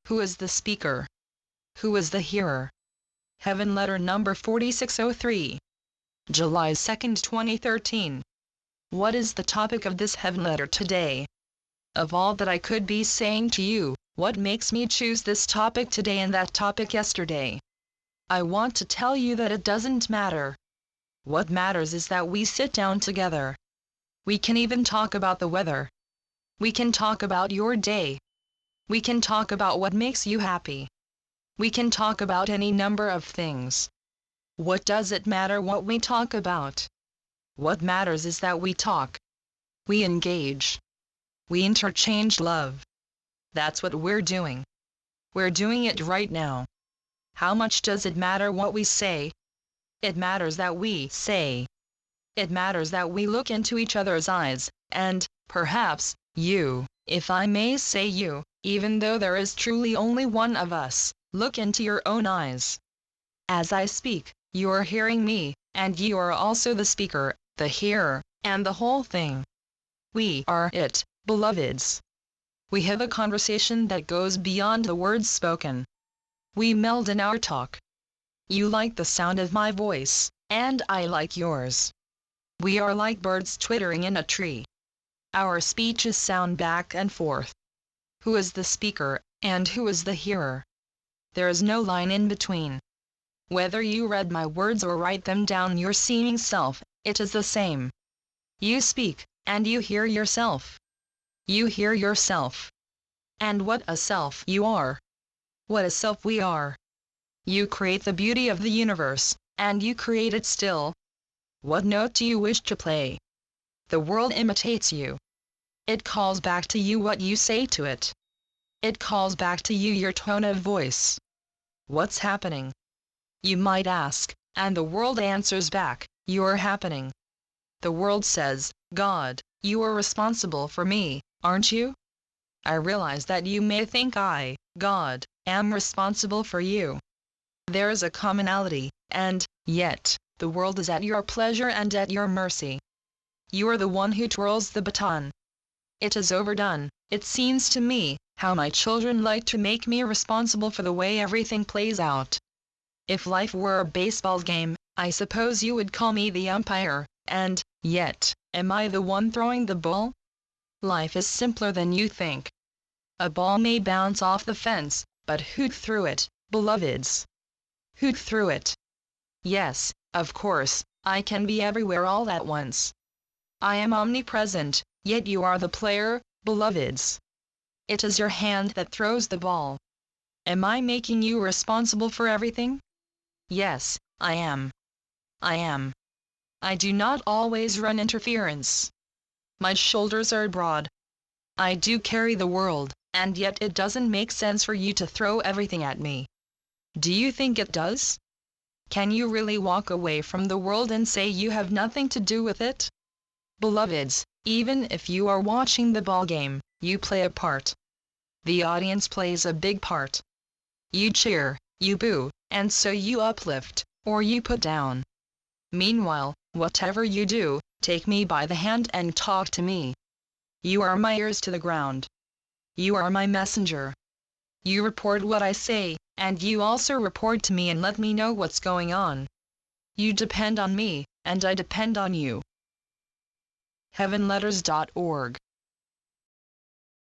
Who is the speaker? Who is the hearer? Heavenletter number 4603. July 2, 2013. What is the topic of this Heavenletter today? Of all that I could be saying to you, what makes me choose this topic today and that topic yesterday? I want to tell you that it doesn't matter. What matters is that we sit down together. We can even talk about the weather. We can talk about your day. We can talk about what makes you happy. We can talk about any number of things. What does it matter what we talk about? What matters is that we talk. We engage. We interchange love. That's what we're doing. We're doing it right now. How much does it matter what we say? It matters that we say. It matters that we look into each other's eyes, and, perhaps, you, if I may say you, even though there is truly only one of us, look into your own eyes. As I speak, you are hearing me, and you are also the speaker, the hearer, and the whole thing. We are it, beloveds. We have a conversation that goes beyond the words spoken. We meld in our talk. You like the sound of my voice, and I like yours. We are like birds twittering in a tree. Our speeches sound back and forth. Who is the speaker, and who is the hearer? There is no line in between. Whether you read my words or write them down your seeming self, it is the same. You speak, and you hear yourself. You hear yourself. And what a self you are! What a self we are! You create the beauty of the universe, and you create it still. What note do you wish to play? The world imitates you. It calls back to you what you say to it. It calls back to you your tone of voice. What's happening? You might ask, and the world answers back, you're happening. The world says, God, you are responsible for me, aren't you? I realize that you may think I, God, am responsible for you. There is a commonality, and, yet, the world is at your pleasure and at your mercy. You are the one who twirls the baton. It is overdone, it seems to me, how my children like to make me responsible for the way everything plays out. If life were a baseball game, I suppose you would call me the umpire, and, yet, am I the one throwing the ball? Life is simpler than you think. A ball may bounce off the fence, but who threw it, beloveds? Who threw it? Yes, of course, I can be everywhere all at once. I am omnipresent, yet you are the player, beloveds. It is your hand that throws the ball. Am I making you responsible for everything? Yes, I am. I am. I do not always run interference. My shoulders are broad. I do carry the world, and yet it doesn't make sense for you to throw everything at me. Do you think it does? Can you really walk away from the world and say you have nothing to do with it? Beloveds, even if you are watching the ball game, you play a part. The audience plays a big part. You cheer, you boo, and so you uplift, or you put down. Meanwhile, whatever you do, take me by the hand and talk to me. You are my ears to the ground. You are my messenger. You report what I say, and you also report to me and let me know what's going on. You depend on me, and I depend on you. Heavenletters.org